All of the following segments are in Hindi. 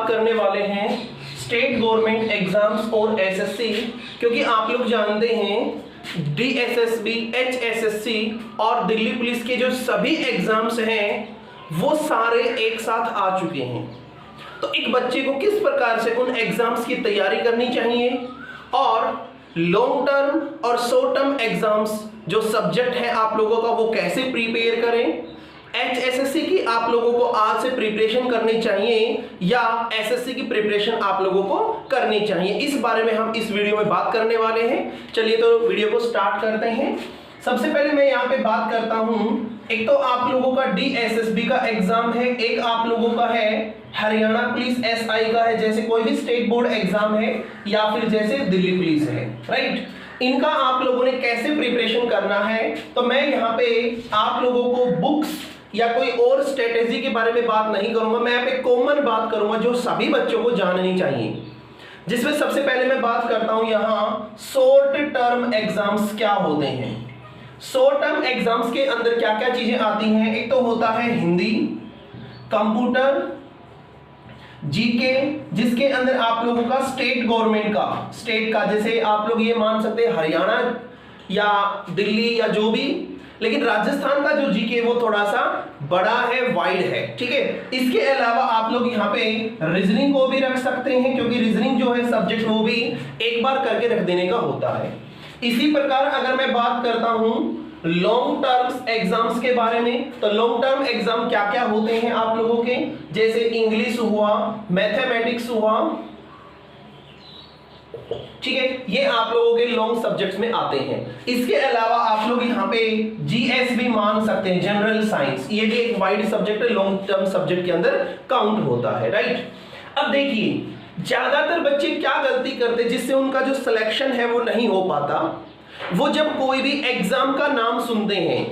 बात करने वाले हैं स्टेट गवर्नमेंट एग्जाम्स और एसएससी, क्योंकि आप लोग जानते हैं डीएसएसबी, एचएसएससी और दिल्ली पुलिस के जो सभी एग्जाम्स हैं वो सारे एक साथ आ चुके हैं। तो एक बच्चे को किस प्रकार से उन एग्जाम्स की तैयारी करनी चाहिए और लॉन्ग टर्म और शॉर्ट टर्म एग्जाम्स जो सब्जेक्ट है आप लोगों का वो कैसे प्रिपेयर करें, एचएसएससी की आप लोगों को आज से प्रिपरेशन करनी चाहिए या एसएससी की प्रिपरेशन आप लोगों को करनी चाहिए, इस बारे में हम इस वीडियो में बात करने वाले हैं। चलिए तो वीडियो को स्टार्ट करते हैं। सबसे पहले मैं यहाँ पे बात करता हूँ, एक तो आप लोगों का डीएसएसबी का एग्जाम है, एक आप लोगों का है हरियाणा पुलिस एसआई का है, जैसे कोई भी स्टेट बोर्ड एग्जाम है या फिर जैसे दिल्ली पुलिस है, राइट। इनका आप लोगों ने कैसे प्रिपरेशन करना है, तो मैं यहाँ पे आप लोगों को बुक्स या कोई और स्ट्रेटेजी के बारे में बात नहीं करूंगा, मैं यहाँ पे कॉमन बात करूंगा जो सभी बच्चों को जाननी चाहिए, जिसमें सबसे पहले मैं बात करता हूं यहाँ शॉर्ट टर्म एग्जाम्स क्या होते हैं। शॉर्ट टर्म एग्जाम्स के अंदर क्या क्या चीजें आती हैं, एक तो होता है हिंदी, कंप्यूटर, जीके, जिसके अंदर आप लोगों का स्टेट गवर्नमेंट का, स्टेट का जैसे आप लोग ये मान सकते हैं हरियाणा या दिल्ली या जो भी, लेकिन राजस्थान का जो जीके वो थोड़ा सा बड़ा है, वाइड है, ठीक है। इसके अलावा आप लोग यहाँ पे रीजनिंग को भी रख सकते हैं, क्योंकि रीजनिंग जो है सब्जेक्ट वो भी एक बार करके रख देने का होता है। इसी प्रकार अगर मैं बात करता हूं लॉन्ग टर्म्स एग्जाम्स के बारे में, तो लॉन्ग टर्म एग्जाम क्या क्या होते हैं आप लोगों के, जैसे इंग्लिश हुआ, मैथमेटिक्स हुआ, ठीक है, ये आप लोगों के लॉन्ग सब्जेक्ट्स में आते हैं। इसके अलावा आप लोग यहाँ पे जीएस भी मान सकते हैं, जनरल साइंस, ये भी एक वाइड सब्जेक्ट है, लॉन्ग टर्म सब्जेक्ट के अंदर काउंट होता है, राइट। अब देखिए ज्यादातर बच्चे क्या गलती करते जिससे उनका जो सिलेक्शन है वो नहीं हो पाता, वो जब कोई भी एग्जाम का नाम सुनते हैं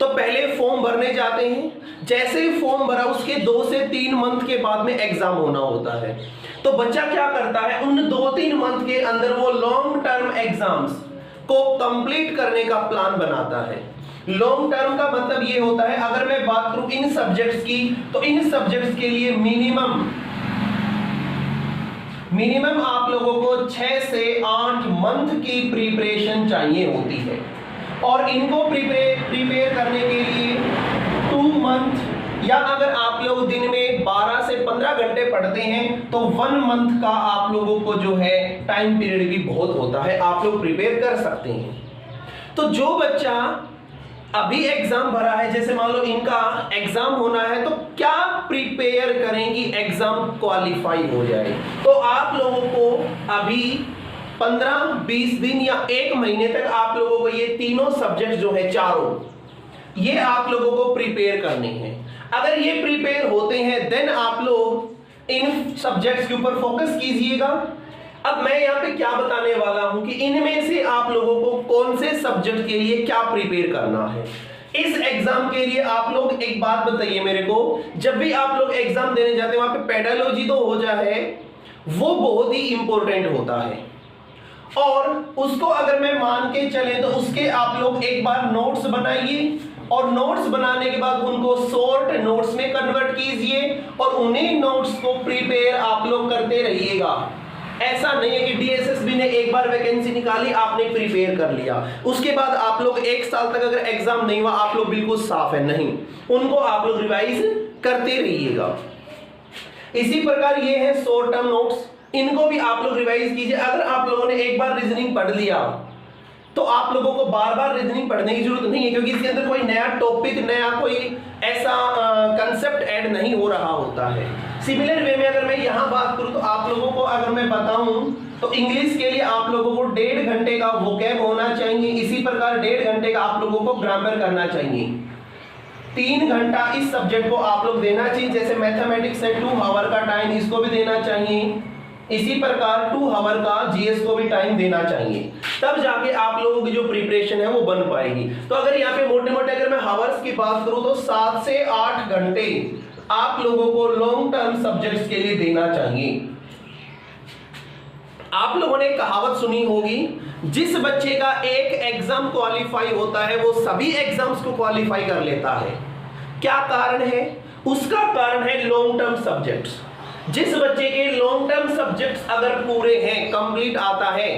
तो पहले फॉर्म भरने जाते हैं, जैसे ही फॉर्म भरा उसके 2 से 3 मंथ के बाद में एग्जाम होना होता है, तो बच्चा क्या करता है उन 2-3 मंथ के अंदर वो लॉन्ग टर्म एग्जाम्स को कंप्लीट करने का प्लान बनाता है। लॉन्ग टर्म का मतलब ये होता है, अगर मैं बात करूं इन सब्जेक्ट्स की, तो इन सब्जेक्ट्स के लिए मिनिमम आप लोगों को 6 से 8 मंथ की प्रिपरेशन चाहिए होती है, और इनको प्रिपेयर करने के लिए 2 मंथ, या अगर आप लोग दिन में 12 से 15 घंटे पढ़ते हैं तो 1 मंथ का आप लोगों को जो है टाइम पीरियड भी बहुत होता है, आप लोग प्रिपेयर कर सकते हैं। तो जो बच्चा अभी एग्जाम भरा है, जैसे मान लो इनका एग्जाम होना है, तो क्या प्रिपेयर करेंगी एग्जाम क्वालिफाई हो जाए, तो आप लोगों को अभी 15-20 दिन या 1 महीने तक आप लोगों को ये तीनों सब्जेक्ट जो है चारों, ये आप लोगों को प्रिपेयर करने हैं। अगर ये प्रिपेयर होते हैं देन आप लोग इन सब्जेक्ट्स के ऊपर फोकस कीजिएगा। अब मैं यहाँ पे क्या बताने वाला हूं कि इनमें से आप लोगों को कौन से सब्जेक्ट के लिए क्या प्रिपेयर करना है। इस एग्जाम के लिए आप लोग एक बात बताइए मेरे को, जब भी आप लोग एग्जाम देने जाते हैं वहां पे पेडालॉजी तो हो जाए, वो बहुत ही इंपॉर्टेंट होता है, और उसको अगर मैं मान के चले तो उसके आप लोग एक बार नोट्स बनाइए, और नोट्स बनाने के बाद उनको शॉर्ट नोट्स में कन्वर्ट कीजिए, और उन्हीं नोट्स को प्रिपेयर आप लोग करते रहिएगा। ऐसा नहीं है कि डीएसएसबी ने एक बार वैकेंसी निकाली आपने प्रिपेयर कर लिया, उसके बाद आप लोग 1 साल तक अगर एग्जाम नहीं हुआ आप लोग बिल्कुल साफ है, नहीं, उनको आप लोग रिवाइज करते रहिएगा। इसी प्रकार ये है शॉर्ट टर्म नोट्स, इनको भी आप लोग रिवाइज कीजिए। अगर आप लोगों ने एक बार रीजनिंग पढ़ लिया तो आप लोगों को बार बार रीजनिंग पढ़ने की जरूरत नहीं है, क्योंकि इसके अंदर कोई नया टॉपिक, नया कोई ऐसा कंसेप्ट ऐड नहीं हो रहा होता है। सिमिलर वे में अगर मैं यहाँ बात करूँ तो आप लोगों को अगर मैं बताऊं तो इंग्लिश के लिए आप लोगों को 1.5 घंटे का वोकैब होना चाहिए, इसी प्रकार 1.5 घंटे का आप लोगों को ग्रामर करना चाहिए, 3 घंटा इस सब्जेक्ट को आप लोग देना चाहिए। जैसे मैथमेटिक्स है 2 आवर का टाइम इसको भी देना चाहिए, इसी प्रकार 2 आवर का जीएस को भी टाइम देना चाहिए, तब जाके आप लोगों की जो प्रिपरेशन है वो बन पाएगी। तो अगर यहाँ पे मोटे मोटे अगर मैं हावर्स की बात करूं तो 7 से 8 घंटे आप लोगों को लॉन्ग टर्म सब्जेक्ट्स के लिए देना चाहिए। आप लोगों ने कहावत सुनी होगी, जिस बच्चे का एक एग्जाम क्वालिफाई होता है वो सभी एग्जाम्स को क्वालिफाई कर लेता है। क्या कारण है? उसका कारण है लॉन्ग टर्म सब्जेक्ट्स। जिस बच्चे के लॉन्ग टर्म सब्जेक्ट्स अगर पूरे हैं, कंप्लीट आता है,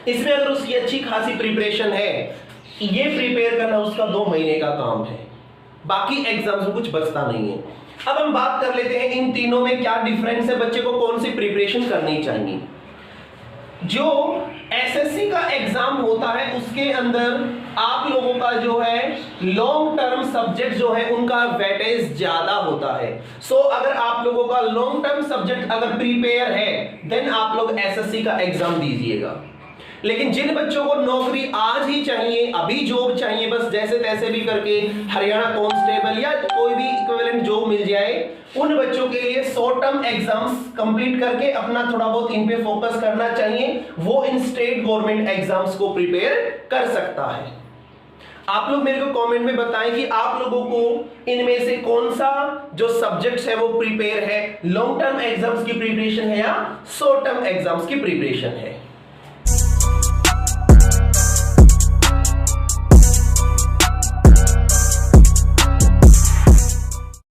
इसमें अगर उसकी अच्छी खासी प्रिपरेशन है, ये प्रिपेयर करना उसका 2 महीने का काम है, बाकी एग्जाम्स में कुछ बचता नहीं है। अब हम बात कर लेते हैं इन तीनों में क्या डिफरेंस है, बच्चे को कौन सी प्रिपरेशन करनी चाहिए। जो एसएससी का एग्जाम होता है उसके अंदर आप लोगों का जो है लॉन्ग टर्म सब्जेक्ट जो है उनका वेटेज ज्यादा होता है। सो अगर आप लोगों का लॉन्ग टर्म सब्जेक्ट अगर प्रिपेयर है देन आप लोग एसएससी का एग्जाम दीजिएगा। लेकिन जिन बच्चों को नौकरी आज ही चाहिए, अभी जॉब चाहिए, बस जैसे तैसे भी करके हरियाणा कांस्टेबल या कोई भी इक्विवेलेंट जॉब मिल जाए, उन बच्चों के लिए शॉर्ट टर्म एग्जाम्स कंप्लीट करके अपना थोड़ा बहुत इन पे फोकस करना चाहिए। वो इन स्टेट गवर्नमेंट एग्जाम्स को प्रिपेयर कर सकता है। आप लोग मेरे को कमेंट में बताएं कि आप लोगों को इनमें से कौन सा जो सब्जेक्ट्स है वो प्रिपेयर है, लॉन्ग टर्म एग्जाम्स की प्रिपरेशन है या शॉर्ट टर्म एग्जाम्स की प्रिपरेशन है।